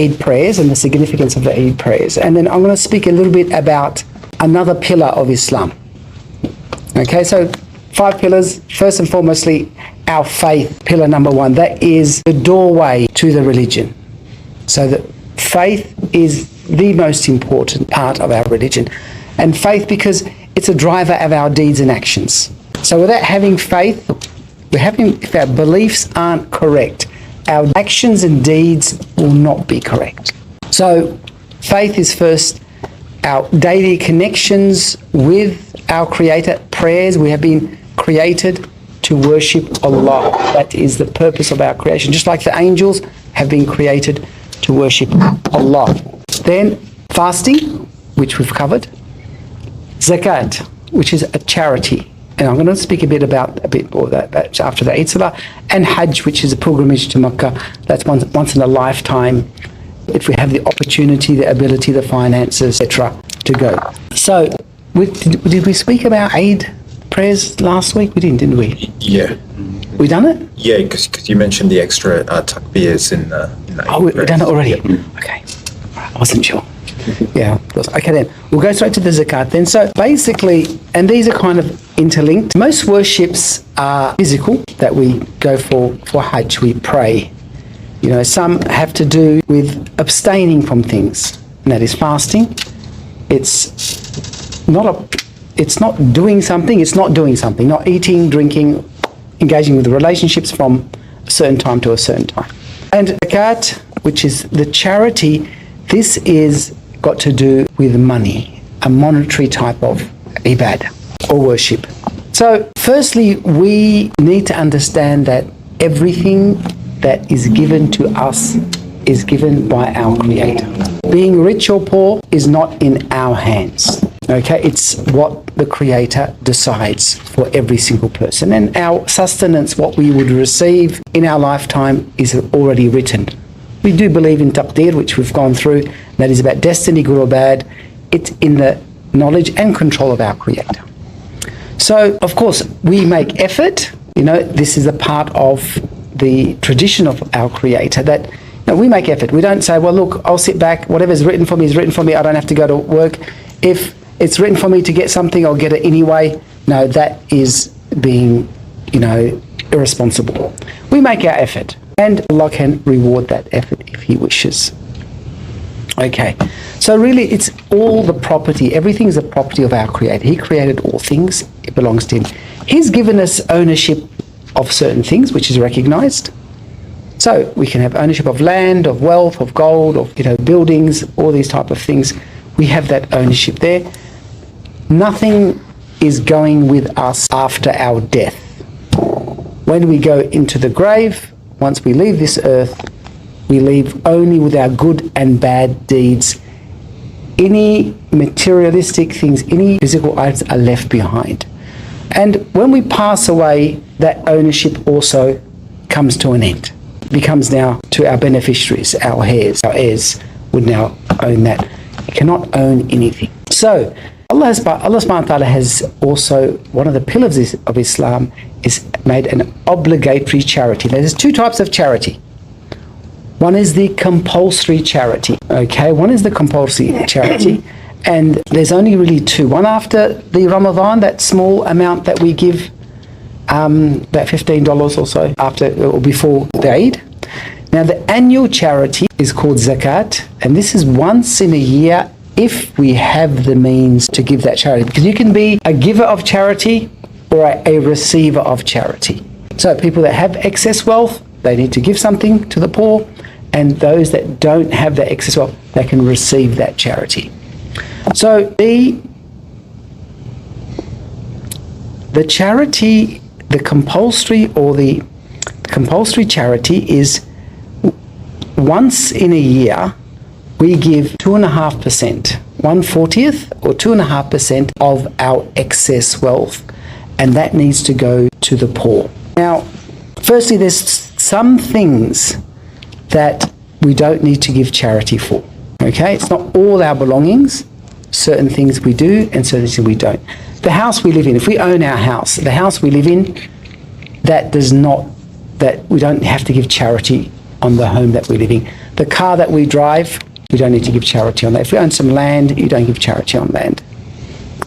Eid prayers and the significance of the Eid prayers. And then I'm going to speak a little bit about another pillar of Islam. Okay, so 5 pillars. First and foremostly, our faith, pillar number 1. That is the doorway to the religion. So that faith is the most important part of our religion. And faith because it's a driver of our deeds and actions. So without having faith, if our beliefs aren't correct, our actions and deeds will not be correct. So faith is first, our daily connections with our Creator, prayers. We have been created to worship Allah. That is the purpose of our creation. Just like the angels have been created to worship Allah. Then fasting, which we've covered. Zakat, which is a charity. And I'm going to speak a bit more of that after the Eid Salah. And Hajj, which is a pilgrimage to Mecca. That's once in a lifetime, if we have the opportunity, the ability, the finances, etc., to go. So, did we speak about Eid prayers last week? We didn't we? Yeah. We done it? Yeah, because you mentioned the extra takbirs in the we've done it already? Yeah. Okay. I wasn't sure. Yeah. Okay then. We'll go straight to the zakat then. So basically, and these are kind of interlinked. Most worships are physical, that we go for Hajj, we pray. You know, some have to do with abstaining from things, and that is fasting. It's not doing something, not eating, drinking, engaging with relationships from a certain time to a certain time. And zakat, which is the charity, this is got to do with money, a monetary type of ibadah or worship. So firstly, we need to understand that everything that is given to us is given by our Creator. Being rich or poor is not in our hands. Okay, it's what the Creator decides for every single person. And our sustenance, what we would receive in our lifetime, is already written. We do believe in taqdeer, which we've gone through. That is about destiny, good or bad. It's in the knowledge and control of our Creator. So, of course, we make effort. You know, this is a part of the tradition of our Creator, that we make effort. We don't say, well, look, I'll sit back. Whatever's written for me is written for me. I don't have to go to work. If it's written for me to get something, I'll get it anyway. No, that is being, irresponsible. We make our effort, and Allah can reward that effort if He wishes. Okay, so really it's all the property. Everything is a property of our Creator. He created all things. It belongs to Him. He's given us ownership of certain things, which is recognized. So we can have ownership of land, of wealth, of gold, of buildings, all these type of things. We have that ownership there. Nothing is going with us after our death. When we go into the grave, once we leave this earth, we leave only with our good and bad deeds. Any materialistic things, any physical items are left behind. And when we pass away, that ownership also comes to an end. It becomes now to our beneficiaries, our heirs would now own that. You cannot own anything. So Allah subhanahu wa ta'ala has also, one of the pillars of Islam is made an obligatory charity. There's 2 types of charity. One is the compulsory charity. Okay, one is the compulsory charity, and there's only really 2. One after the Ramadan, that small amount that we give, about $15 or so after or before the Eid. Now the annual charity is called zakat, and this is once in a year if we have the means to give that charity, because you can be a giver of charity or a receiver of charity. So people that have excess wealth, they need to give something to the poor, and those that don't have that excess wealth, they can receive that charity. So the charity, the compulsory charity is once in a year we give 2.5%, 1/40th or 2.5% of our excess wealth, and that needs to go to the poor. Now, firstly, there's some things that we don't need to give charity for. Okay, it's not all our belongings. Certain things we do and certain things we don't. The house we live in, if we own our house, the house we live in, that we don't have to give charity on the home that we're living. The car that we drive, we don't need to give charity on that. If we own some land, you don't give charity on land.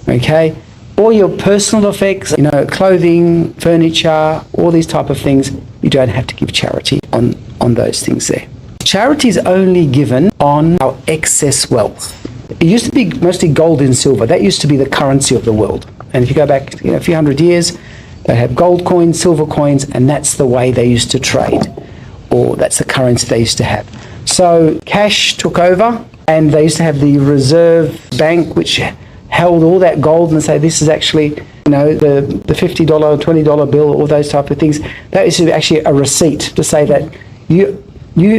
Okay? All your personal effects, clothing, furniture, all these type of things, you don't have to give charity on those things there. Charity is only given on our excess wealth. It used to be mostly gold and silver. That used to be the currency of the world. And if you go back a few hundred years, they had gold coins, silver coins, and that's the way they used to trade, or that's the currency they used to have. So cash took over, and they used to have the reserve bank, which held all that gold and say, this is actually, the $50, $20 bill, all those type of things. That is actually a receipt to say that you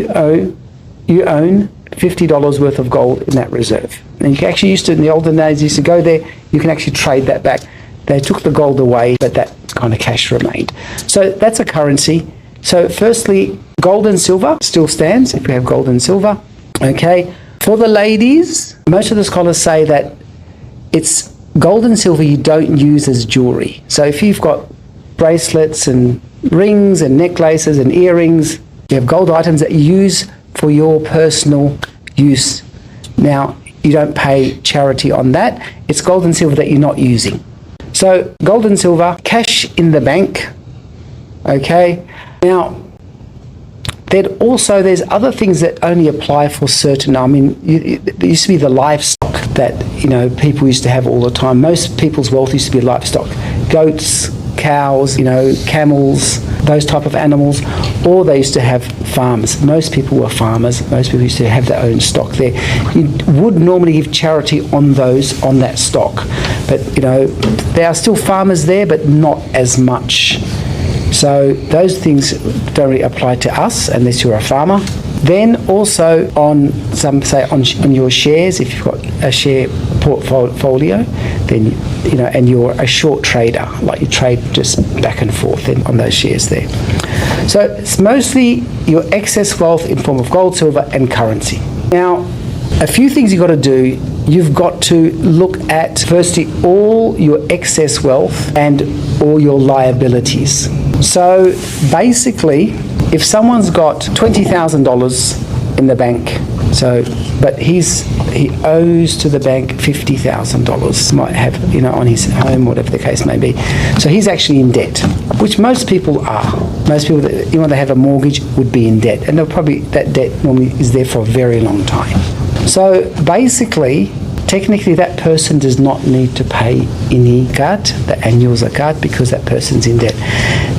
own $50 worth of gold in that reserve. And you actually used to, in the olden days, you used to go there, you can actually trade that back. They took the gold away, but that kind of cash remained. So that's a currency. So firstly, gold and silver still stands if you have gold and silver. Okay. For the ladies, most of the scholars say that it's gold and silver you don't use as jewelry. So if you've got bracelets and rings and necklaces and earrings, you have gold items that you use for your personal use. Now, you don't pay charity on that. It's gold and silver that you're not using. So gold and silver, cash in the bank. Okay. Now, there's other things that only apply for certain. There used to be the livestock that people used to have all the time. Most people's wealth used to be livestock, goats, cows, camels, those type of animals, or they used to have farms. Most people were farmers. Most people used to have their own stock there. You would normally give charity on that stock, but there are still farmers there, but not as much. So those things don't really apply to us unless you're a farmer. Then also on your shares, if you've got a share portfolio, then and you're a short trader, like you trade just back and forth on those shares there. So it's mostly your excess wealth in form of gold, silver, and currency. Now, a few things you've got to do. You've got to look at firstly all your excess wealth and all your liabilities. So basically, if someone's got $20,000 in the bank, but he owes to the bank $50,000, might have on his home, whatever the case may be. So he's actually in debt, which most people are. Most people that they have a mortgage would be in debt, and that debt normally is there for a very long time. So basically, technically that person does not need to pay any zakat, the annual zakat, because that person's in debt.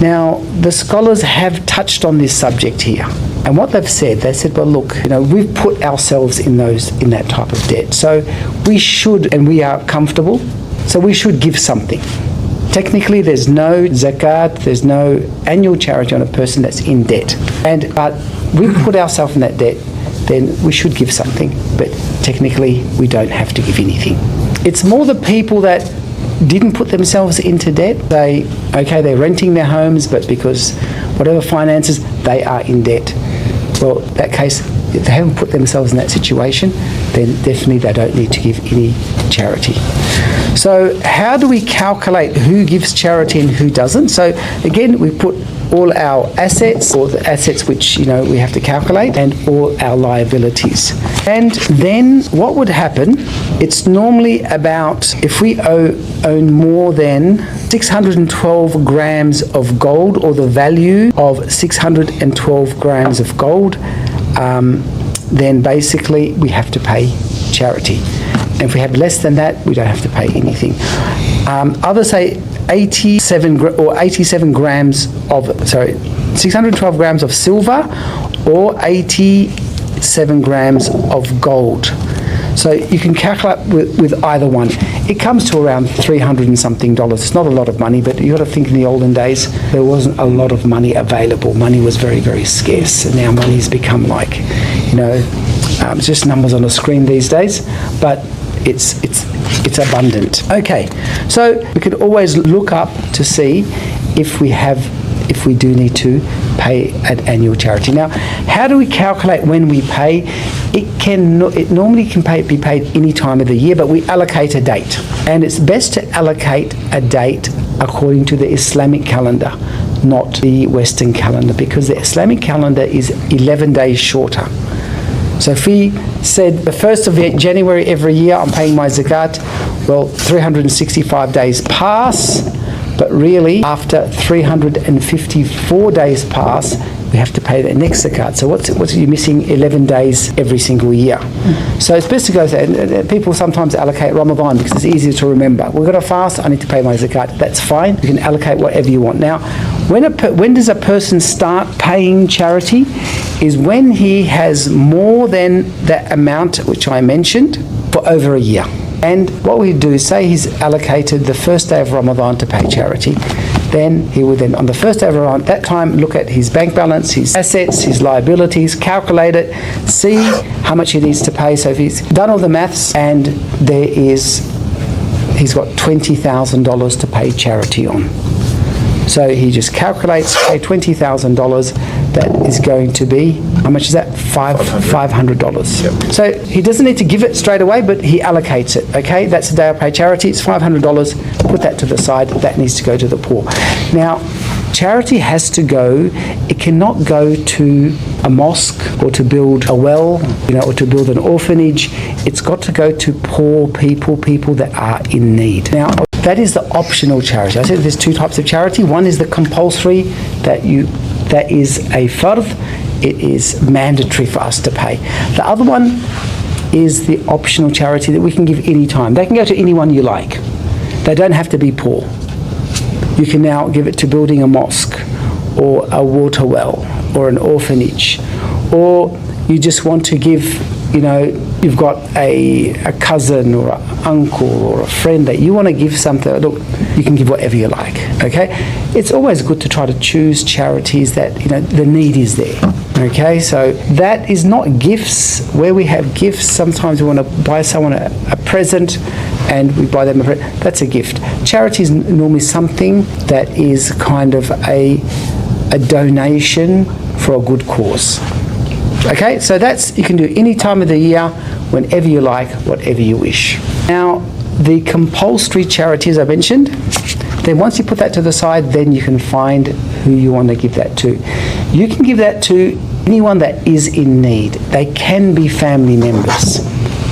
Now, the scholars have touched on this subject here. And what they said, well, look, we've put ourselves in that type of debt. So we should, and we are comfortable, so we should give something. Technically, there's no zakat, there's no annual charity on a person that's in debt. But we put ourselves in that debt, then we should give something. But technically, we don't have to give anything. It's more the people that didn't put themselves into debt. They're renting their homes, but because whatever finances, they are in debt. Well, in that case, if they haven't put themselves in that situation, then definitely they don't need to give any charity. So how do we calculate who gives charity and who doesn't? So again, we put all our assets, or the assets which we have to calculate, and all our liabilities. And then what would happen, it's normally about, if we own more than 612 grams of gold, or the value of 612 grams of gold, then basically we have to pay charity. And if we have less than that, we don't have to pay anything. Others say 87 grams of, 612 grams of silver, or 87 grams of gold. So you can calculate with either one. It comes to around $300 and something. It's not a lot of money, but you got to think in the olden days, there wasn't a lot of money available. Money was very, very scarce. And now money's become like, it's just numbers on a screen these days, but it's abundant. Okay, so we could always look up to see if we do need to pay an annual charity. Now, how do we calculate when we pay? It normally can be paid any time of the year, but we allocate a date. And it's best to allocate a date according to the Islamic calendar, not the Western calendar, because the Islamic calendar is 11 days shorter. So if he said the 1st of January every year I'm paying my zakat, well, 365 days pass, but really after 354 days pass, we have to pay the next zakat. So what's you missing 11 days every single year. So it's best to go there. And people sometimes allocate Ramadan because it's easier to remember. We're going to fast, I need to pay my zakat. That's fine. You can allocate whatever you want. Now, when does a person start paying charity? Is when he has more than that amount which I mentioned for over a year. And what we do is say he's allocated the first day of Ramadan to pay charity. Then he will then, on the first day of Ramadan, that time, look at his bank balance, his assets, his liabilities, calculate it, see how much he needs to pay. So if he's done all the maths and he's got $20,000 to pay charity on. So he just calculates, pay $20,000, that is going to be, how much is that? $500. Yep. So he doesn't need to give it straight away, but he allocates it, okay? That's the day I pay charity, it's $500, put that to the side, that needs to go to the poor. Now, charity has to go, it cannot go to a mosque or to build a well, or to build an orphanage. It's got to go to poor people, people that are in need. Now, that is the optional charity. I said there's two types of charity. One is the compulsory, that is a fard, it is mandatory for us to pay. The other one is the optional charity that we can give any time. They can go to anyone you like. They don't have to be poor. You can now give it to building a mosque or a water well or an orphanage, or you just want to give, you've got a cousin or an uncle or a friend that you want to give something. Look, you can give whatever you like, okay? It's always good to try to choose charities that, the need is there, okay? So that is not gifts. Where we have gifts, sometimes we want to buy someone a present and we buy them a present. That's a gift. Charity is normally something that is kind of a donation for a good cause. Okay, so you can do any time of the year, whenever you like, whatever you wish. Now, the compulsory charity, as I mentioned, then once you put that to the side, then you can find who you want to give that to. You can give that to anyone that is in need. They can be family members,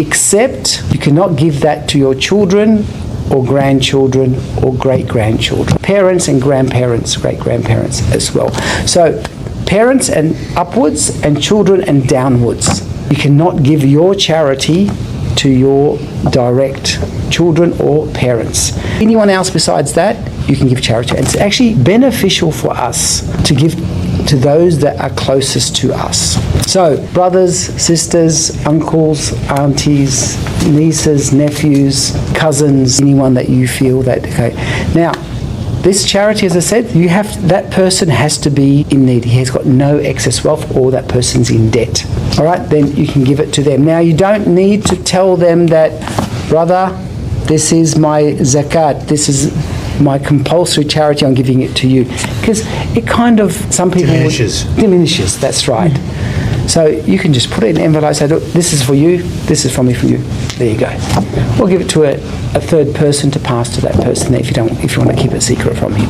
except you cannot give that to your children or grandchildren or great-grandchildren. Parents and grandparents, great-grandparents as well. So, parents and upwards and children and downwards. You cannot give your charity to your direct children or parents. Anyone else besides that, you can give charity. And it's actually beneficial for us to give to those that are closest to us. So, brothers, sisters, uncles, aunties, nieces, nephews, cousins, anyone that you feel that, okay. Now, this charity, as I said, that person has to be in need. He has got no excess wealth, or that person's in debt. All right, then you can give it to them. Now, you don't need to tell them that, brother, this is my zakat, this is my compulsory charity, I'm giving it to you. Because it kind of, some people... Diminishes, that's right. So you can just put it in an envelope and say, look, this is for you, this is from me for you. There you go. Or give it to a third person to pass to that person if you want to keep it secret from him.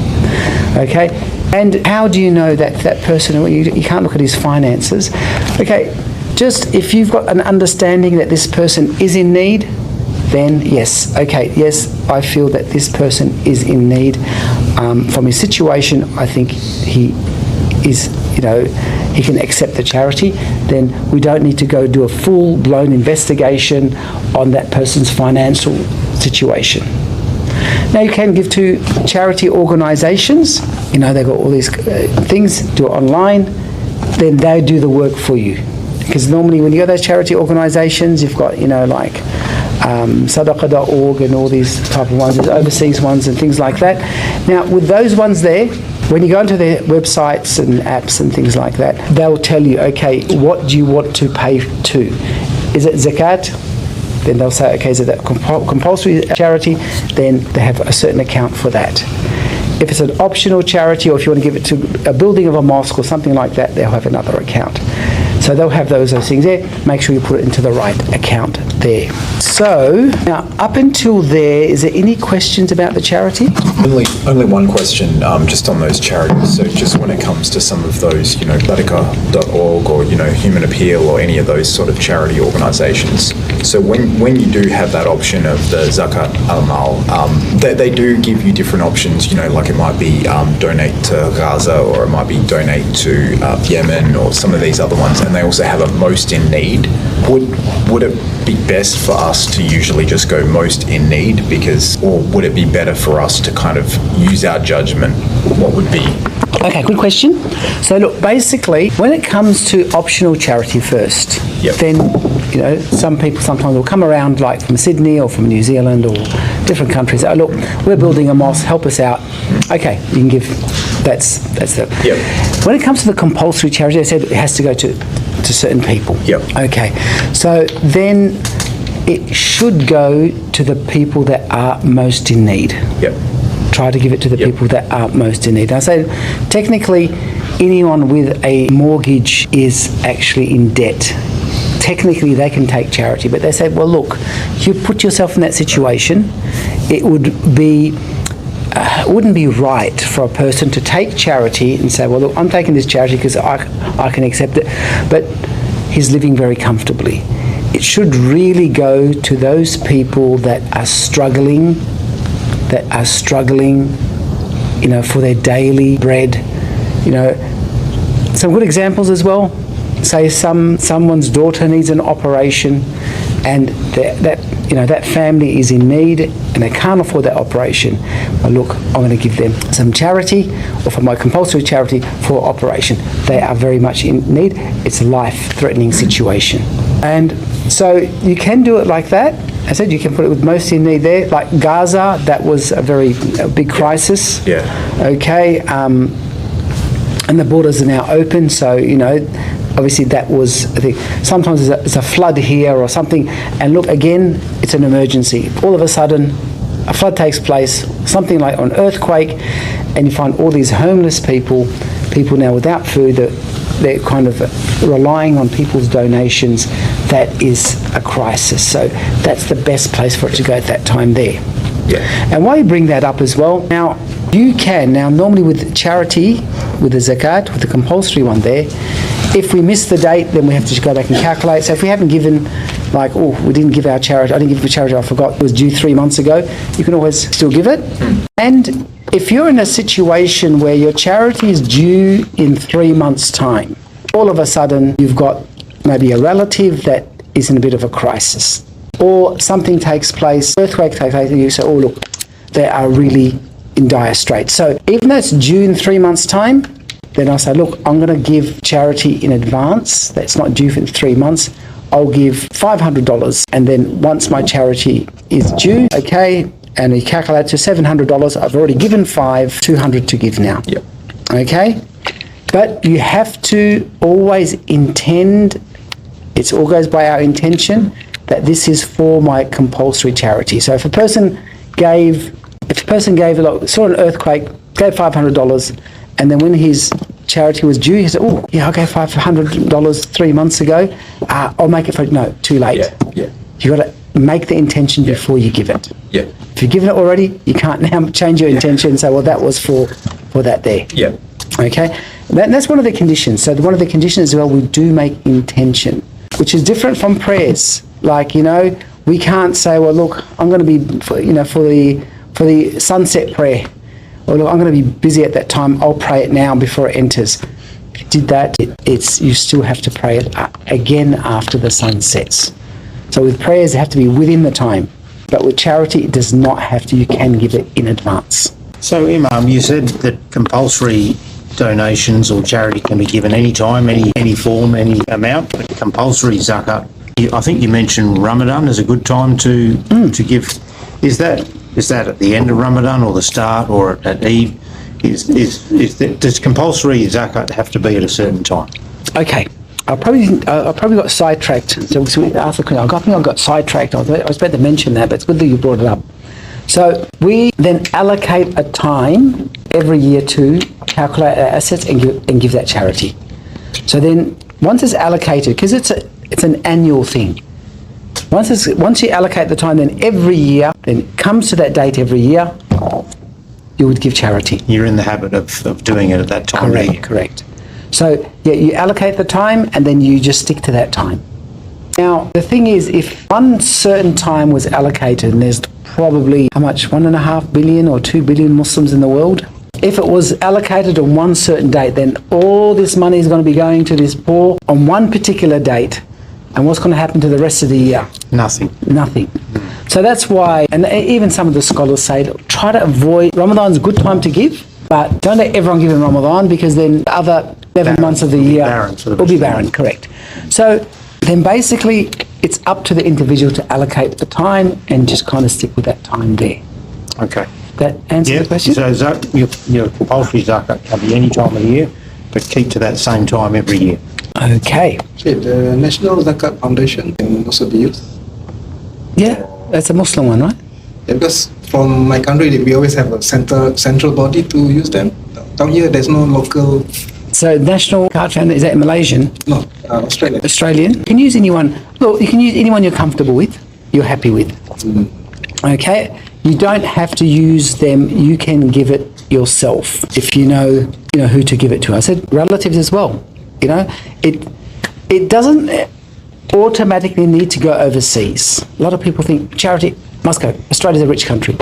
Okay? And how do you know that person, well, you can't look at his finances. Okay, just if you've got an understanding that this person is in need, then yes, okay, yes, I feel that this person is in need. From his situation, I think he is, he can accept the charity. Then we don't need to go do a full-blown investigation on that person's financial situation. Now, you can give to charity organisations. They've got all these things, do it online. Then they do the work for you. Because normally when you go to those charity organisations, you've got, like Sadaqah.org and all these type of ones, there's overseas ones and things like that. Now, with those ones there, when you go into their websites and apps and things like that, they'll tell you, okay, what do you want to pay to? Is it zakat? Then they'll say, okay, is it that compulsory charity? Then they have a certain account for that. If it's an optional charity, or if you want to give it to a building of a mosque or something like that, they'll have another account. So they'll have those things there. Make sure you put it into the right account there. So now, up until there, is there any questions about the charity? Only one question, just on those charities. So just when it comes to some of those, Batika.org or, Human Appeal or any of those sort of charity organisations. So when you do have that option of the Zakat al-Mal, they do give you different options, like it might be donate to Gaza, or it might be donate to Yemen, or some of these other ones, and they also have a most in need. Would it be best for us to usually just go most in need, or would it be better for us to kind of use our judgment? What would be? Okay, good question. So look, basically, when it comes to optional charity first, then, some people sometimes will come around, like from Sydney or from New Zealand or different countries. Oh, look, we're building a mosque, help us out. Okay, you can give, that's the... Yep. When it comes to the compulsory charity, they said it has to go to certain people. Yep. Okay, so then it should go to the people that are most in need. Yep. Try to give it to the people that are most in need. I say, technically, anyone with a mortgage is actually in debt. Technically, they can take charity, but they say, well, look, you put yourself in that situation, it wouldn't be right for a person to take charity and say, well, look, I'm taking this charity because I can accept it, but he's living very comfortably. It should really go to those people that are struggling, for their daily bread. Some good examples as well. Say someone's daughter needs an operation, and that family is in need and they can't afford that operation. Well, look, I'm going to give them some charity, or for my compulsory charity for operation. They are very much in need. It's a life-threatening situation. And so you can do it like that. I said you can put it with most in need there. Like Gaza, that was a very big crisis. Yeah. Okay. And the borders are now open, so, obviously that was a thing. Sometimes there's a flood here or something, and look, again, it's an emergency. All of a sudden, a flood takes place, something like an earthquake, and you find all these homeless people now without food, they're kind of relying on people's donations. That is a crisis. So that's the best place for it to go at that time there. Yeah. And why you bring that up as well, now, normally with charity, with the zakat, with the compulsory one there, if we miss the date, then we have to go back and calculate. So if we haven't given, we didn't give our charity, I didn't give the charity, I forgot, it was due 3 months ago, you can always still give it. And if you're in a situation where your charity is due in 3 months' time, all of a sudden you've got maybe a relative that is in a bit of a crisis, or something takes place, earthquake takes place, and you say, oh look, they are really in dire straits. So even though it's due in 3 months' time, then I say, look, I'm going to give charity in advance. That's not due for 3 months. I'll give $500, and then once my charity is due, okay, and we calculate to $700, I've already given $200 to give now. Yep. Okay? But you have to always intend, it all goes by our intention, that this is for my compulsory charity. So if a person saw an earthquake, gave $500, and then when his charity was due, he said, oh, yeah, I gave $500 3 months ago, I'll make it for, no, too late. Yeah. You got to make the intention before you give it. Yeah. If you've given it already, you can't now change your intention and say, well, that was for that there. Yeah. Okay? That's one of the conditions. So one of the conditions as well, we do make intention, which is different from prayers. Like, we can't say, well, look, I'm going to be, for the sunset prayer, or look, I'm going to be busy at that time, I'll pray it now before it enters. If you did that, you still have to pray it again after the sun sets. So with prayers, they have to be within the time. But with charity, it does not have to. You can give it in advance. So, Imam, you said that compulsory donations or charity can be given any time, any form, any amount, but compulsory zakat, I think you mentioned Ramadan as a good time to give. Is that at the end of Ramadan or the start or at Eid? Does compulsory zakat have to be at a certain time? Okay. I probably got sidetracked. So I think I got sidetracked. I was about to mention that, but it's good that you brought it up. So we then allocate a time every year to calculate our assets and give that charity. So then once it's allocated, because it's an annual thing. Once you allocate the time, then every year, then it comes to that date every year, you would give charity. You're in the habit of doing it at that time. Correct. So, yeah, you allocate the time and then you just stick to that time. Now, the thing is, if one certain time was allocated, and there's probably, how much, 1.5 billion or 2 billion Muslims in the world? If it was allocated on one certain date, then all this money is going to be going to this poor on one particular date. And what's going to happen to the rest of the year? Nothing. So that's why, and even some of the scholars say, try to avoid, Ramadan's a good time to give, but don't let everyone give in Ramadan, because then the other 11 months of the year will be barren, correct. So then basically it's up to the individual to allocate the time and just kind of stick with that time there. Okay. That answer the question? So your compulsory zakat can be any time of the year, but keep to that same time every year. Okay. The National Zakat Foundation can also be used. Yeah, that's a Muslim one, right? Yeah, because from my country, we always have a central body to use them. Down here, there's no local. So National Zakat Foundation, is that Malaysian? No, Australia. Australian? You can use anyone. Look, you can use anyone you're comfortable with, you're happy with. Okay? You don't have to use them. You can give it yourself if you know who to give it to. I said relatives as well. It doesn't automatically need to go overseas. A lot of people think charity must go. Australia's a rich country.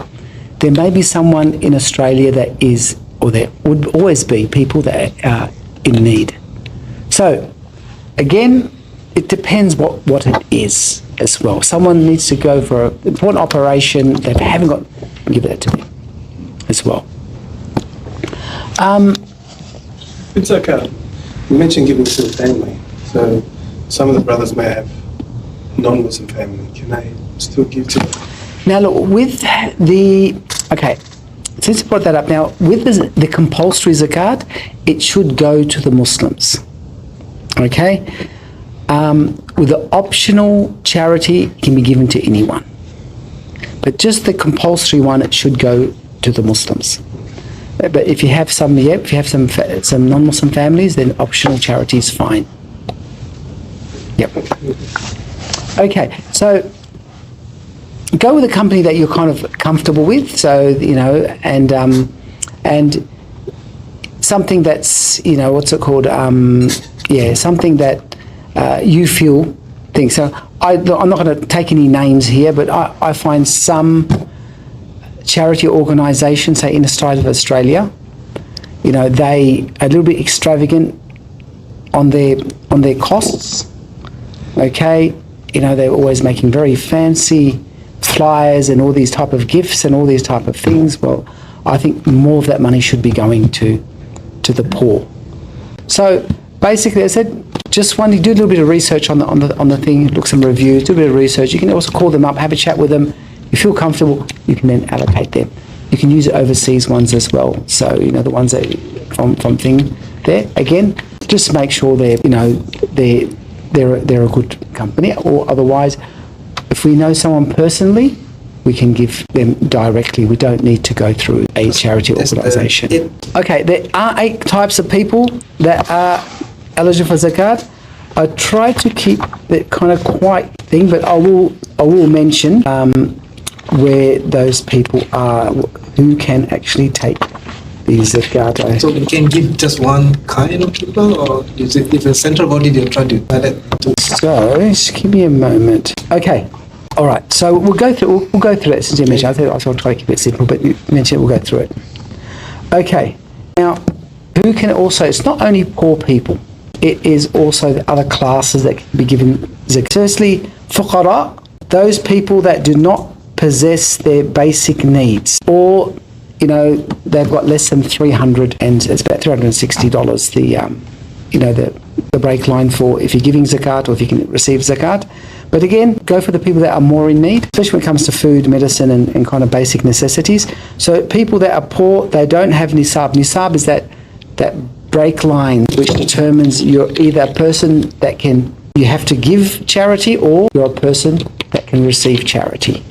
There may be someone in Australia that is, or there would always be people that are in need. So, again, it depends what it is as well. Someone needs to go for an important operation, they haven't got, give that to me as well. It's like you mentioned giving to the family. So some of the brothers may have non-Muslim family. Can I still give to them? Now look, with since you brought that up, now with the compulsory zakat, it should go to the Muslims. Okay? With the optional charity, it can be given to anyone. But just the compulsory one, it should go to the Muslims. But if you have some non-Muslim families, then optional charity is fine. Yep. Okay, so go with a company that you're kind of comfortable with. So and something that's what's it called? Something that you feel things. So I'm not going to take any names here, but I find some charity organisations, say in the state of Australia, they are a little bit extravagant on their costs. Okay, they're always making very fancy flyers and all these type of gifts and all these type of things. Well, I think more of that money should be going to the poor. So basically, I said, just do a little bit of research on the thing, look some reviews, do a bit of research. You can also call them up, have a chat with them. You feel comfortable, you can then allocate them. You can use overseas ones as well. So the ones that from thing there. Again, just make sure they're a good company. Or otherwise, if we know someone personally, we can give them directly. We don't need to go through a charity organisation. Okay, there are 8 types of people that are eligible for zakat. I try to keep the kind of quiet thing, but I will mention where those people are who can actually take the zakat. So we can give just one kind of people, or is it if a central body they'll try to add it? So just give me a moment. Okay. All right. So we'll go through it since you mentioned. I thought I'll try to keep it simple, but you mentioned we'll go through it. Okay. Now, who can also? It's not only poor people. It is also the other classes that can be given zakat. Firstly, fuqara, those people that do not possess their basic needs, or they've got less than 300, and it's about $360. The break line for if you're giving zakat or if you can receive zakat. But again, go for the people that are more in need, especially when it comes to food, medicine, and kind of basic necessities. So people that are poor, they don't have nisab. Nisab is that break line which determines you're either a person that you have to give charity, or you're a person that can receive charity.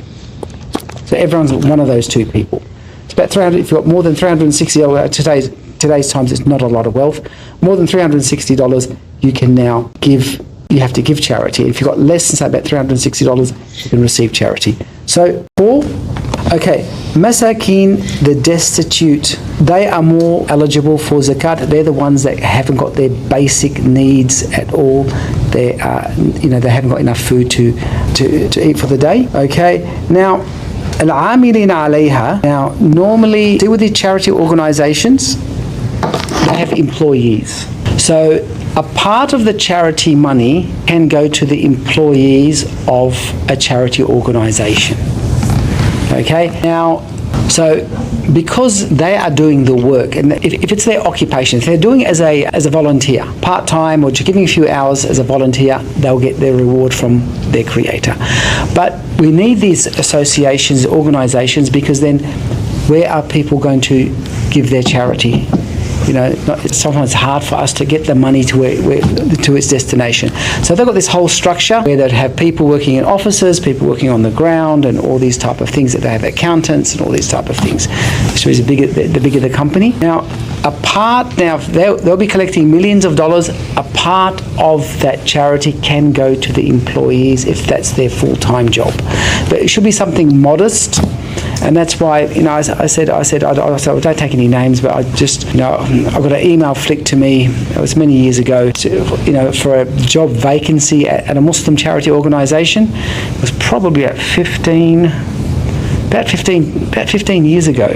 So everyone's one of those two people. It's about 300. If you've got more than 360, today's today's times, it's not a lot of wealth. More than $360, you can now give. You have to give charity. If you've got less than, say, about $360, you can receive charity. So, Paul, okay, Masakin, the destitute, they are more eligible for zakat. They're the ones that haven't got their basic needs at all. They are, they haven't got enough food to eat for the day. Okay, now, Al-Amilin alayha. Now, normally, deal with the charity organizations, they have employees. So, a part of the charity money can go to the employees of a charity organization. Okay, now, so because they are doing the work, and if it's their occupation, if they're doing it as a volunteer, part-time, or just giving a few hours as a volunteer, they'll get their reward from their creator. But we need these associations, organizations, because then where are people going to give their charity? Sometimes it's hard for us to get the money to to its destination. So they've got this whole structure where they'd have people working in offices, people working on the ground, and all these type of things. That they have accountants and all these type of things. So the bigger the company. Now, they'll be collecting millions of dollars. A part of that charity can go to the employees if that's their full-time job. But it should be something modest. And that's why, I said, I don't take any names, but I just, I got an email flicked to me, it was many years ago, for a job vacancy at a Muslim charity organisation. It was probably about 15 years ago.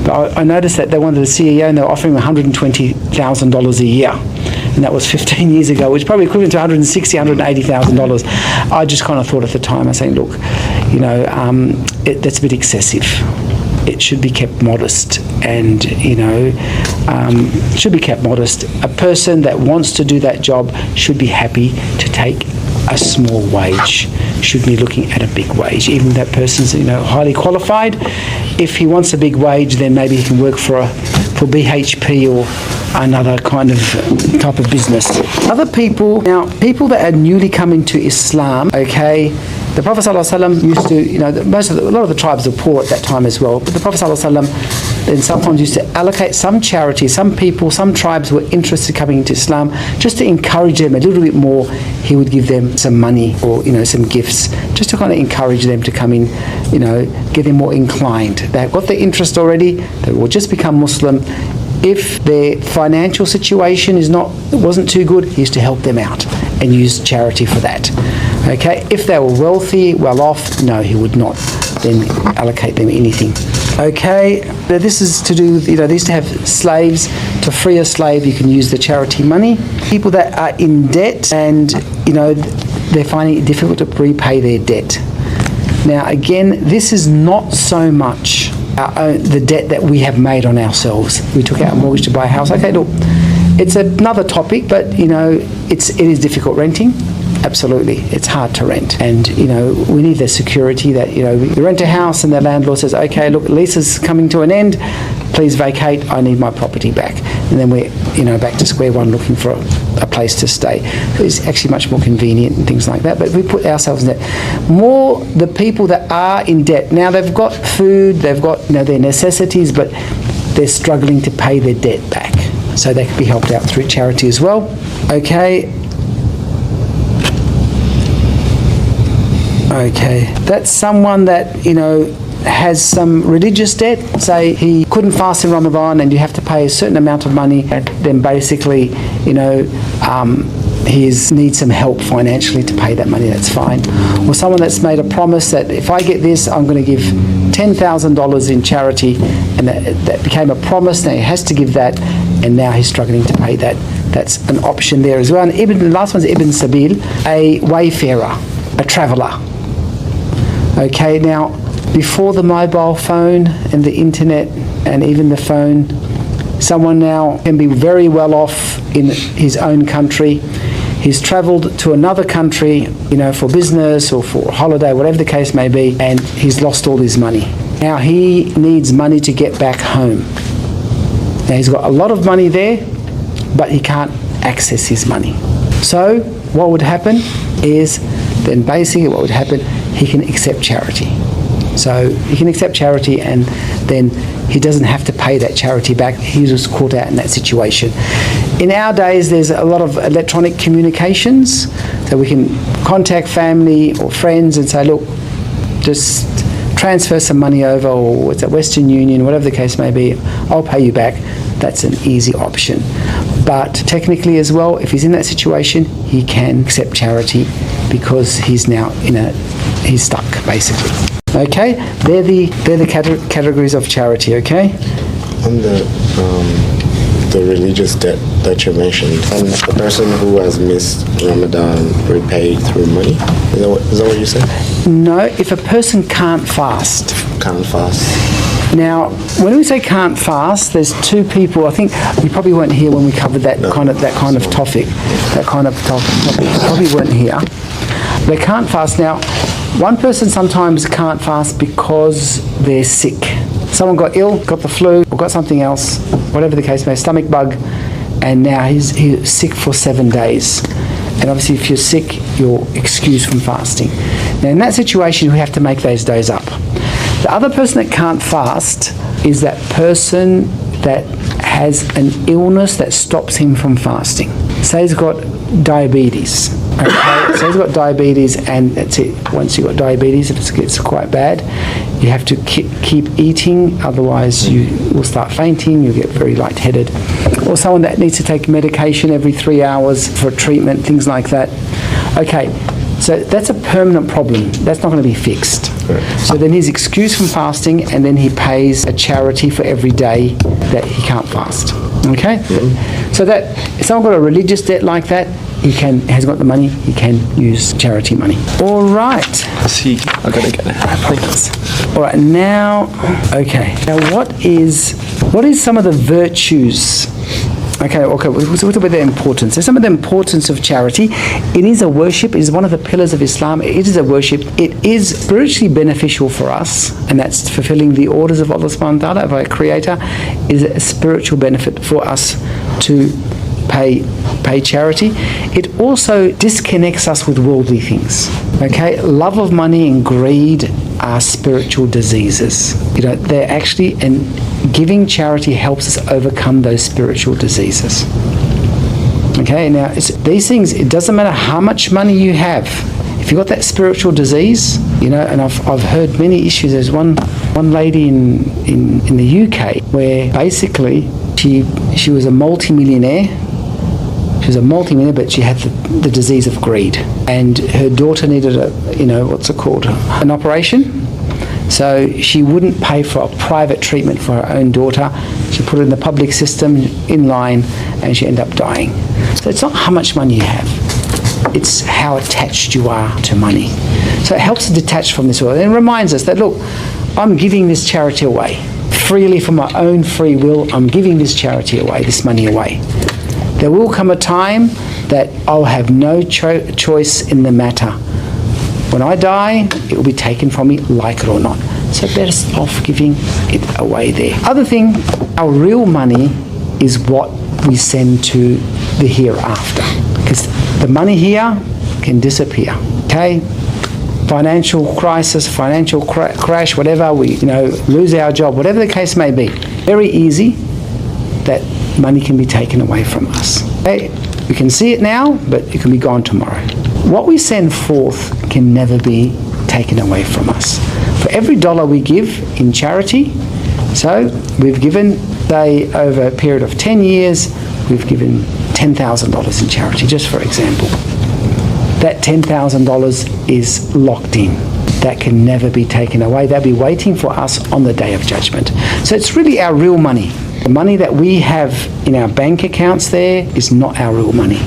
But I noticed that they wanted a CEO and they were offering $120,000 a year. And that was 15 years ago, which is probably equivalent to $160,000, $180,000. I just kind of thought at the time, I was saying, look, that's a bit excessive. It should be kept modest, and should be kept modest. A person that wants to do that job should be happy to take a small wage, should be looking at a big wage. Even if that person's highly qualified, if he wants a big wage, then maybe he can work for BHP or another kind of type of business. Other people that are newly coming to Islam, okay, the Prophet ﷺ used to, a lot of the tribes were poor at that time as well, but the Prophet ﷺ then sometimes used to allocate some charity, some people, some tribes were interested coming into Islam, just to encourage them a little bit more. He would give them some money or, some gifts, just to kind of encourage them to come in, get them more inclined. They've got the interest already, they will just become Muslim. If their financial situation wasn't too good, he used to help them out and use charity for that. Okay, if they were wealthy, well off, no, he would not then allocate them anything. Okay, this is to do with, they used to have slaves. To free a slave, you can use the charity money. People that are in debt and, they're finding it difficult to repay their debt. Now, again, this is not so much the debt that we have made on ourselves. We took out a mortgage to buy a house. Okay, look, it's another topic, but it is difficult renting. Absolutely, it's hard to rent, and we need the security that you rent a house and the landlord says, okay, look, lease is coming to an end, please vacate, I need my property back, and then we're back to square one looking for a place to stay. It's actually much more convenient and things like that, but we put ourselves in debt. More the people that are in debt now, they've got food, they've got their necessities, but they're struggling to pay their debt back, so they can be helped out through charity as well. Okay. Okay, that's someone that, has some religious debt. Say he couldn't fast in Ramadan and you have to pay a certain amount of money, and then basically, he needs some help financially to pay that money, that's fine. Or someone that's made a promise that if I get this, I'm going to give $10,000 in charity, and that became a promise, now he has to give that, and now he's struggling to pay that. That's an option there as well. And the last one's Ibn Sabil, a wayfarer, a traveller. Okay, now, before the mobile phone and the internet and even the phone, someone now can be very well off in his own country. He's travelled to another country, for business or for a holiday, whatever the case may be, and he's lost all his money. Now he needs money to get back home. Now he's got a lot of money there, but he can't access his money. So what would happen is, then basically what would happen, he can accept charity. So he can accept charity and then he doesn't have to pay that charity back. He was caught out in that situation. In our days, there's a lot of electronic communications, so we can contact family or friends and say, look, just transfer some money over, or it's at Western Union, whatever the case may be, I'll pay you back. That's an easy option. But technically as well, if he's in that situation, he can accept charity because he's now he's stuck, basically. Okay, they're the categories of charity. Okay. On the religious debt that you mentioned, and a person who has missed Ramadan repaid through money. Is that what you said? No, if a person can't fast. Can't fast. Now, when we say can't fast, there's two people. I think you probably weren't here when we covered that kind of topic. That kind of topic. You probably weren't here. They can't fast. Now, one person sometimes can't fast because they're sick. Someone got ill, got the flu, or got something else, whatever the case may be, stomach bug, and now he's sick for 7 days. And obviously if you're sick, you're excused from fasting. Now in that situation, we have to make those days up. The other person that can't fast is that person that has an illness that stops him from fasting. Say he's got diabetes. Okay? So he's got diabetes, and that's it. Once you've got diabetes, if it gets quite bad, you have to keep eating, otherwise you will start fainting, you'll get very lightheaded. Or someone that needs to take medication every 3 hours for treatment, things like that. Okay, so that's a permanent problem. That's not going to be fixed. So then he's excused from fasting, and then he pays a charity for every day that he can't fast. Okay? So that if someone got a religious debt like that, has got the money, he can use charity money. All right. See, I gotta get it. All right, now, okay. Now, what is some of the virtues? Okay, we'll talk about the importance. So some of the importance of charity. It is a worship. It is one of the pillars of Islam. It is a worship. It is spiritually beneficial for us, and that's fulfilling the orders of Allah subhanahu wa ta'ala, of our Creator. It is a spiritual benefit for us to pay charity. It also disconnects us with worldly things. Okay, love of money and greed are spiritual diseases. They're actually, and giving charity helps us overcome those spiritual diseases. Okay, now these things, it doesn't matter how much money you have. If you've got that spiritual disease, and I've heard many issues. There's one lady in the UK where basically she was a multi-millionaire. She was a multi-millionaire, but she had the disease of greed, and her daughter needed an operation. So she wouldn't pay for a private treatment for her own daughter. She put it in the public system, in line, and she ended up dying. So it's not how much money you have, it's how attached you are to money. So it helps to detach from this world, and it reminds us that, look, I'm giving this charity away. Freely, from my own free will, I'm giving this charity away, this money away. There will come a time that I'll have no choice in the matter. When I die, it will be taken from me, like it or not. So better off giving it away there. Other thing, our real money is what we send to the hereafter. Because the money here can disappear. Okay? Financial crisis, financial crash, whatever, we lose our job, whatever the case may be. Very easy that money can be taken away from us. Okay? We can see it now, but it can be gone tomorrow. What we send forth can never be taken away from us. For every dollar we give in charity, so we've given, say, over a period of 10 years, we've given $10,000 in charity, just for example. That $10,000 is locked in. That can never be taken away. That'll be waiting for us on the Day of Judgment. So it's really our real money. The money that we have in our bank accounts there is not our real money.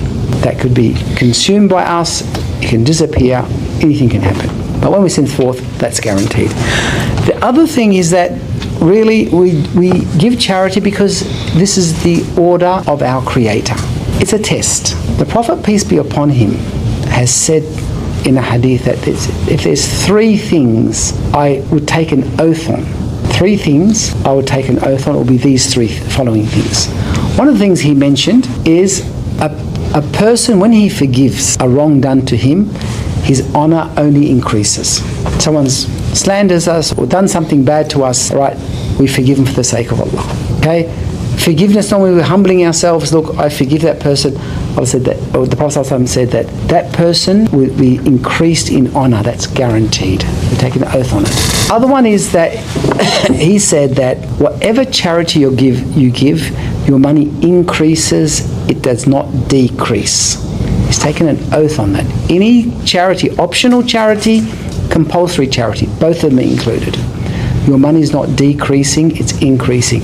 That could be consumed by us, it can disappear, anything can happen. But when we send forth, that's guaranteed. The other thing is that really we give charity because this is the order of our Creator. It's a test. The Prophet, peace be upon him, has said in a hadith that if there's 3 things I would take an oath on, 3 things I would take an oath on, it will be these 3 following things. One of the things he mentioned is a person, when he forgives a wrong done to him, his honor only increases. Someone's slanders us or done something bad to us, right, we forgive them for the sake of Allah. Okay? Forgiveness, normally we're humbling ourselves. Look, I forgive that person. Allah said that, or the Prophet ﷺ said that that person will be increased in honor. That's guaranteed. We're taking an oath on it. Other one is that he said that whatever charity you give, your money increases. It does not decrease. He's taken an oath on that. Any charity, optional charity, compulsory charity, both of them are included. Your money is not decreasing, it's increasing.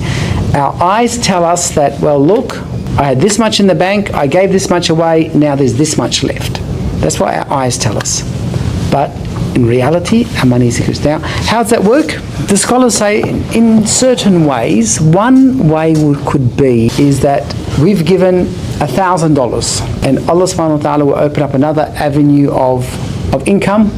Our eyes tell us that, well, look, I had this much in the bank, I gave this much away, now there's this much left. That's what our eyes tell us. But in reality, our money is increased. Now, how does that work? The scholars say in certain ways, one way could be is that we've given $1,000 and Allah subhanahu wa ta'ala will open up another avenue of income.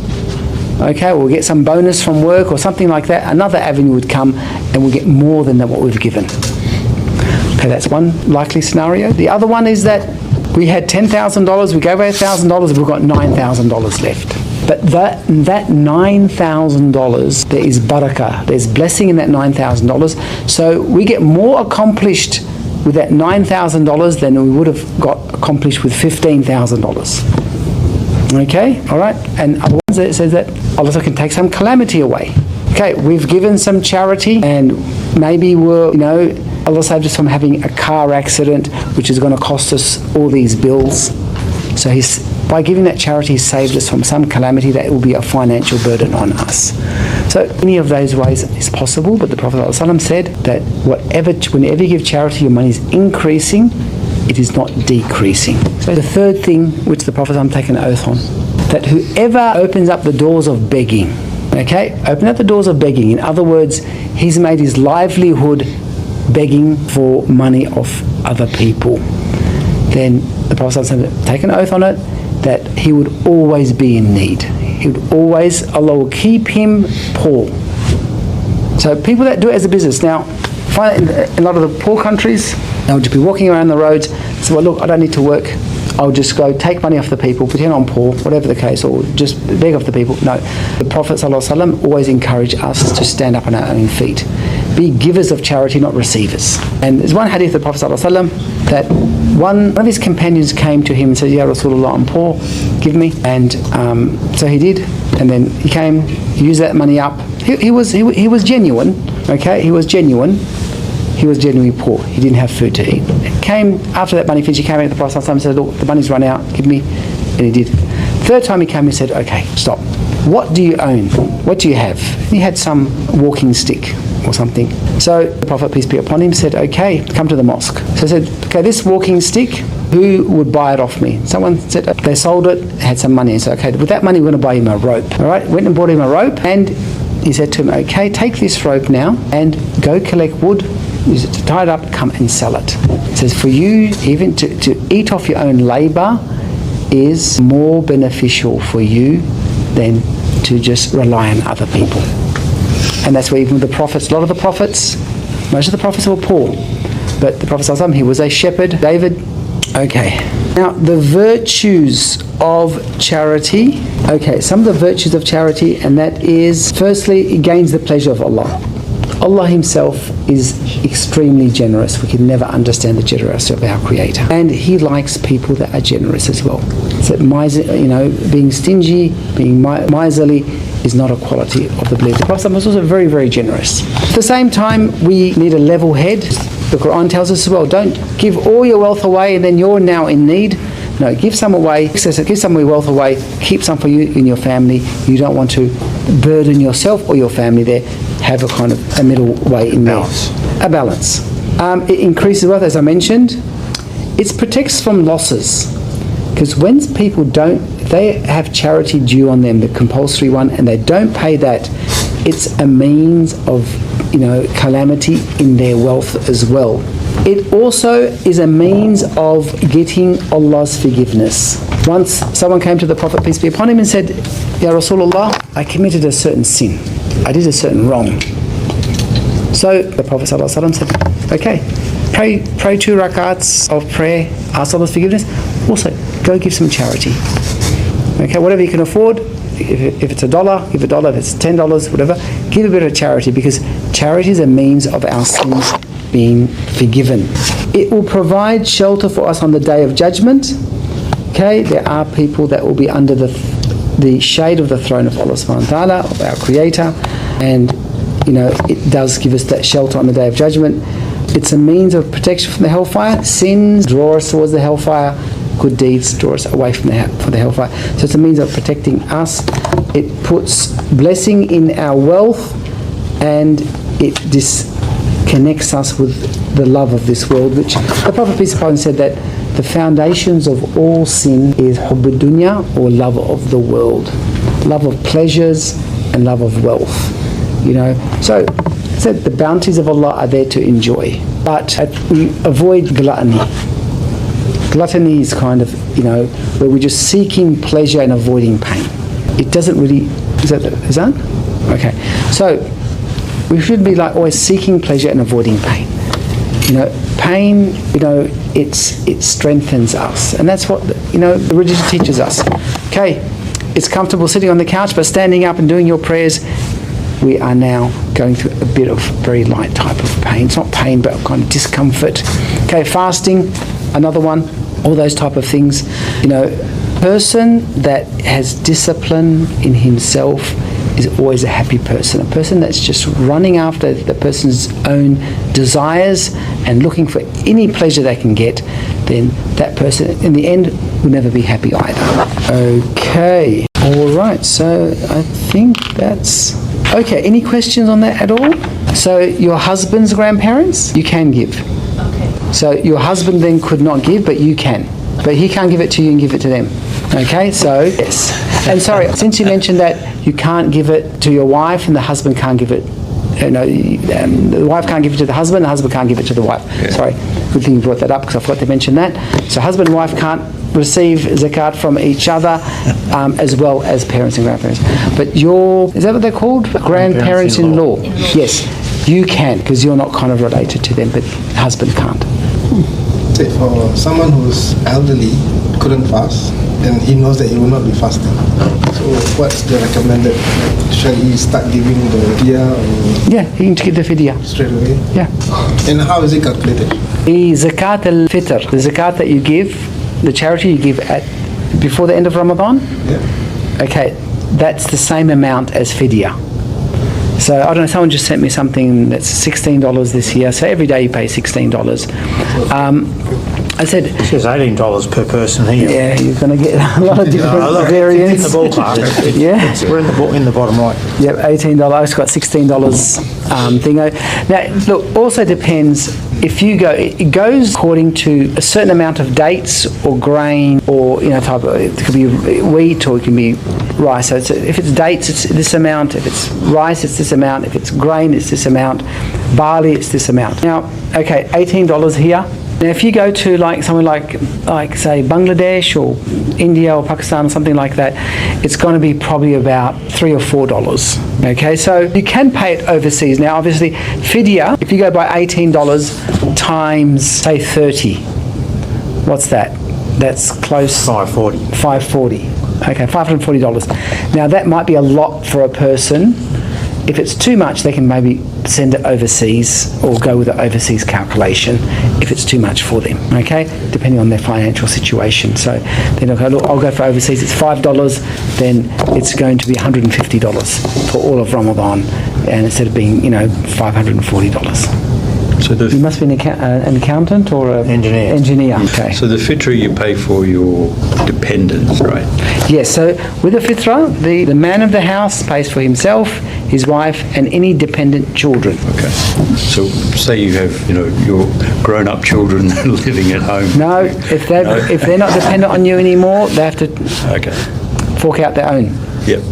Okay, we'll get some bonus from work or something like that. Another avenue would come and we'll get more than what we've given. Okay, that's one likely scenario. The other one is that we had $10,000, we gave away $1,000, and we've got $9,000 left. But that $9,000, there is barakah, there's blessing in that $9,000. So we get more accomplished with that $9,000 than we would have got accomplished with $15,000. Okay, all right, and other ones it says that Allah can take some calamity away. Okay, we've given some charity, and maybe Allah saved us from having a car accident, which is going to cost us all these bills. So by giving that charity, He saved us from some calamity that will be a financial burden on us. So any of those ways is possible, but the Prophet ﷺ said that whenever you give charity, your money is increasing. It is not decreasing. So the third thing, which the Prophet ﷺ taken an oath on, that whoever opens up the doors of begging, okay, open up the doors of begging. In other words, he's made his livelihood begging for money off other people. Then the Prophet ﷺ taken an oath on it that he would always be in need. Allah will keep him poor. So people that do it as a business. Now, find in a lot of the poor countries, they'll just be walking around the roads, say, well, look, I don't need to work. I'll just go take money off the people, pretend I'm poor, whatever the case, or just beg off the people. No. The Prophet ﷺ always encouraged us to stand up on our own feet. Be givers of charity, not receivers. And there's one hadith of the Prophet ﷺ that one of his companions came to him and said, Ya Rasulullah, I'm poor, give me. And so he did. And then he came, he used that money up. He was genuine, okay? He was genuine. He was genuinely poor. He didn't have food to eat. Came after that money finished, he came back to the Prophet ﷺ and said, look, the money's run out, give me. And he did. Third time he came and said, okay, stop. What do you own? What do you have? He had some walking stick or something. So the Prophet, peace be upon him, said, okay, come to the mosque. So he said, okay, this walking stick, who would buy it off me? Someone said, they sold it, had some money. He said, okay, with that money we're going to buy him a rope. All right, went and bought him a rope, and he said to him, okay, take this rope now and go collect wood, use it to tie it up, come and sell it. He says, for you, even to eat off your own labour is more beneficial for you than to just rely on other people. And that's where even the prophets, a lot of the prophets, most of the prophets were poor. But the Prophet ﷺ, he was a shepherd. David, okay. Now, the virtues of charity. Okay, some of the virtues of charity, and that is, firstly, it gains the pleasure of Allah. Allah Himself is extremely generous. We can never understand the generosity of our Creator. And He likes people that are generous as well. So being stingy, being miserly is not a quality of the believer. The Prophet was also very, very generous. At the same time, we need a level head. The Quran tells us as well, don't give all your wealth away and then you're now in need. No, give some away. Give some of your wealth away. Keep some for you and your family. You don't want to burden yourself or your family there. Have a kind of a middle way in there. A balance. It increases wealth, as I mentioned. It protects from losses. Because when people they have charity due on them, the compulsory one, and they don't pay that, it's a means of, calamity in their wealth as well. It also is a means of getting Allah's forgiveness. Once someone came to the Prophet, peace be upon him, and said, Ya Rasulullah, I committed a certain sin. I did a certain wrong. So the Prophet ﷺ said, okay, pray 2 rakats of prayer, ask Allah's forgiveness. Also, go give some charity. Okay, whatever you can afford, if it's $1, give $1. If it's $10, whatever, give a bit of charity, because charity is a means of our sins being forgiven. It will provide shelter for us on the day of judgment. Okay, there are people that will be under the shade of the throne of Allah subhanahu wa ta'ala, of our Creator, and it does give us that shelter on the day of judgment. It's a means of protection from the hellfire. Sins draw us towards the hellfire. Good deeds draw us away from the hellfire. So it's a means of protecting us. It puts blessing in our wealth, and it disconnects us with the love of this world, which the Prophet peace upon him said that the foundations of all sin is hubb dunya, or love of the world, love of pleasures and love of wealth. So the bounties of Allah are there to enjoy, but we avoid gluttony. Gluttony is kind of, where we're just seeking pleasure and avoiding pain. It doesn't really, is that? Okay. So we should be like always seeking pleasure and avoiding pain. Pain, it strengthens us. And that's what, the religion teaches us. Okay, it's comfortable sitting on the couch, but standing up and doing your prayers, we are now going through a bit of very light type of pain. It's not pain, but kind of discomfort. Okay, fasting, another one, all those type of things. Person that has discipline in himself is always a happy person. A person that's just running after the person's own desires and looking for any pleasure they can get, then that person in the end will never be happy either. Okay, all right, so I think that's okay. Any questions on that at all? So your husband's grandparents, you can give. Okay. So your husband then could not give, but you can. But he can't give it to you and give it to them. Okay, so yes. And sorry, since you mentioned that you can't give it to your wife and the husband can't give it, the wife can't give it to the husband can't give it to the wife. Yeah. Sorry, good thing you brought that up, because I forgot to mention that. So husband and wife can't receive zakat from each other, as well as parents and grandparents. But is that what they're called? Grandparents-in-law. Yes, you can, because you're not kind of related to them, but husband can't. Say for someone who's elderly, couldn't fast, and he knows that he will not be fasting. So what's the recommended? Shall he start giving the fidya? Yeah, he can give the fidya. Straight away? Yeah. And how is it calculated? The zakat al-fitr, the zakat that you give, the charity you give before the end of Ramadan? Yeah. Okay, that's the same amount as fidya. So I don't know, someone just sent me something that's $16 this year. So every day you pay $16. I said... It says $18 per person here. Yeah, you're going to get a lot of different variants. It's in the ballpark. Yeah. We're in the bottom right. Yep, $18. It's got $16 thingo. Now, look, also depends if you go. It goes according to a certain amount of dates or grain, or type of. It could be wheat or it can be rice. So if it's dates, it's this amount. If it's rice, it's this amount. If it's grain, it's this amount. Barley, it's this amount. Now, okay, $18 here. Now, if you go to somewhere like say Bangladesh or India or Pakistan or something like that, it's going to be probably about $3 or $4. Okay, so you can pay it overseas. Now, obviously, fidya, if you go by $18 times say 30, what's that? That's close. $540. Okay, $540. Now, that might be a lot for a person. If it's too much, they can maybe send it overseas or go with the overseas calculation if it's too much for them, okay? Depending on their financial situation. So then they'll go, look, I'll go for overseas, it's $5, then it's going to be $150 for all of Ramadan, and instead of being, $540. So you must be an accountant or an engineer. Okay. So the fitra you pay for your dependents, right? Yes. So with the fitra, the man of the house pays for himself, his wife, and any dependent children. Okay. So say you have, your grown-up children living at home. No, if they're not dependent on you anymore, they have to fork out their own. Yep.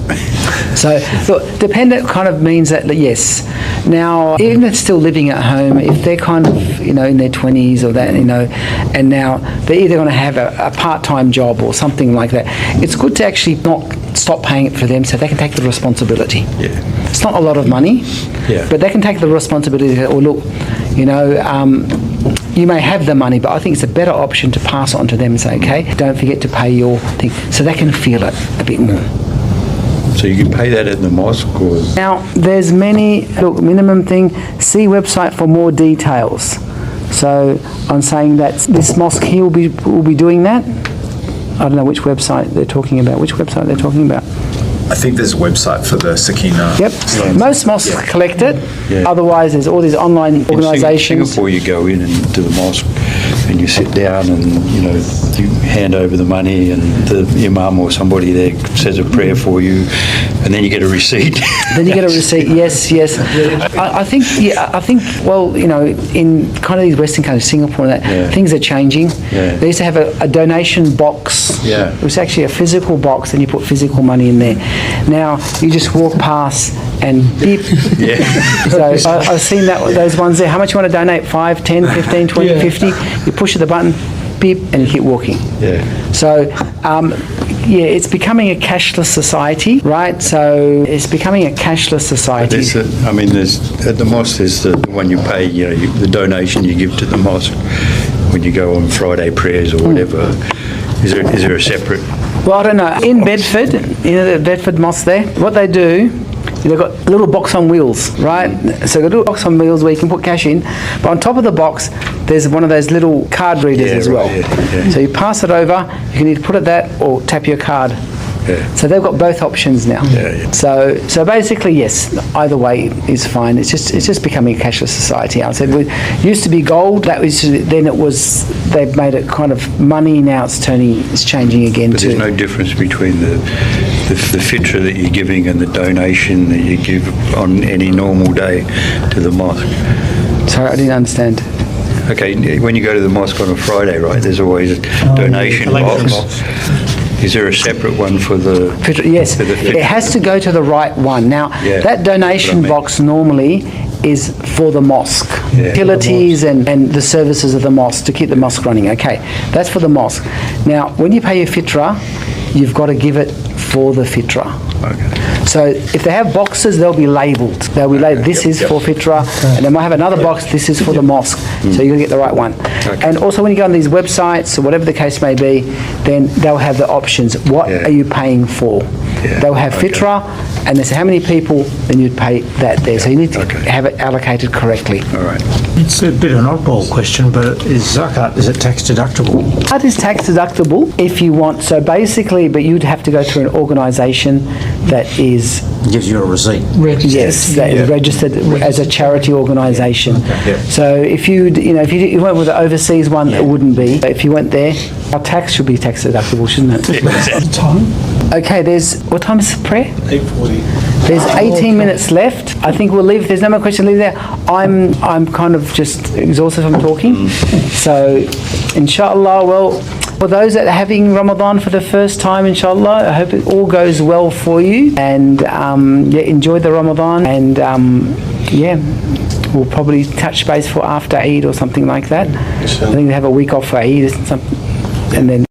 So, look, dependent kind of means that, yes. Now, even if they're still living at home, if they're kind of, in their 20s or that, and now they're either going to have a part-time job or something like that, it's good to actually not stop paying it for them so they can take the responsibility. Yeah. It's not a lot of money, but they can take the responsibility, or look, you may have the money, but I think it's a better option to pass it on to them and say, okay, don't forget to pay your thing, so they can feel it a bit more. So you can pay that at the mosque, or Now, there's many, look, minimum thing, see website for more details. So I'm saying that this mosque here will be doing that. I don't know which website they're talking about. Which website they're talking about? I think there's a website for the Sakina. Yep. Most mosques collect it. Yeah. Otherwise, there's all these online in organisations. Singapore you go in and to the mosque and you sit down and, you know, you hand over the money and the imam or somebody there says a prayer for you and then you get a receipt. Then you get a receipt. Yes, yes. I think. Well, you know, in kind of these Western countries, Singapore, and that Yeah. things are changing. Yeah. They used to have a donation box. Yeah. It was actually a physical box, and you put physical money in there. Now you just walk past and beep. Yeah. So I've seen those ones there. How much you want to donate? 5, 10, 15, 20, 50? You push the button, beep, and you keep walking. Yeah. So, yeah, it's becoming a cashless society, right? So it's becoming a cashless society. There's at the mosque, there's the one you pay, you know, the donation you give to the mosque when you go on Friday prayers or whatever. Is there a separate? Well, I don't know. In Bedford, you know, the Bedford Mosque there, what they do, they've got a little box on wheels, right? So they've got a little box on wheels where you can put cash in, but on top of the box, there's one of those little card readers Yeah, as right, well. yeah. So you pass it over, you can either put it that or tap your card. Yeah. So they've got both options now. Yeah. So basically, yes, either way is fine. It's just becoming a cashless society. I said it used to be gold. That was then it was. They've made it kind of money. Now it's changing again But to. there's no difference between the fitra that you're giving and the donation that you give on any normal day to the mosque. Sorry, I didn't understand. Okay, when you go to the mosque on a Friday, right, there's always a donation box. Is there a separate one for the... Yes, for the fitra? it has to go to the right one. Now, Yeah, that donation that's what I mean. box normally is for the mosque. Yeah. Utilities and the services of the mosque to keep the mosque running. Okay, that's for the mosque. Now, when you pay your fitra, you've got to give it for the fitra. Okay. So if they have boxes, they'll be labelled. They'll be labelled, this is for fitra, and they might have another box, this is for the mosque. So you'll get the right one. And also when you go on these websites, or whatever the case may be, then they'll have the options. What Yeah. are you paying for? Yeah, They'll have okay. fitra, and they say how many people, then you'd pay that there. So you need to Okay. have it allocated correctly. All right. It's a bit of an oddball question, but is zakat, is it tax deductible? That is tax deductible if you want. So basically, but you'd have to go through an organisation that is Gives you a receipt. Yes, that is registered as a charity organisation. So if you went with the overseas one, it wouldn't be. But if you went there, our tax should be tax deductible, shouldn't it? Time? Okay, what time is prayer? 8:40. There's 18 minutes left. I think we'll leave. If there's no more questions, leave there. I'm kind of just exhausted from talking. So, inshallah, well, for those that are having Ramadan for the first time, inshallah, I hope it all goes well for you. And enjoy the Ramadan. And we'll probably touch base for after Eid or something like that. I think they have a week off for Eid or something. And then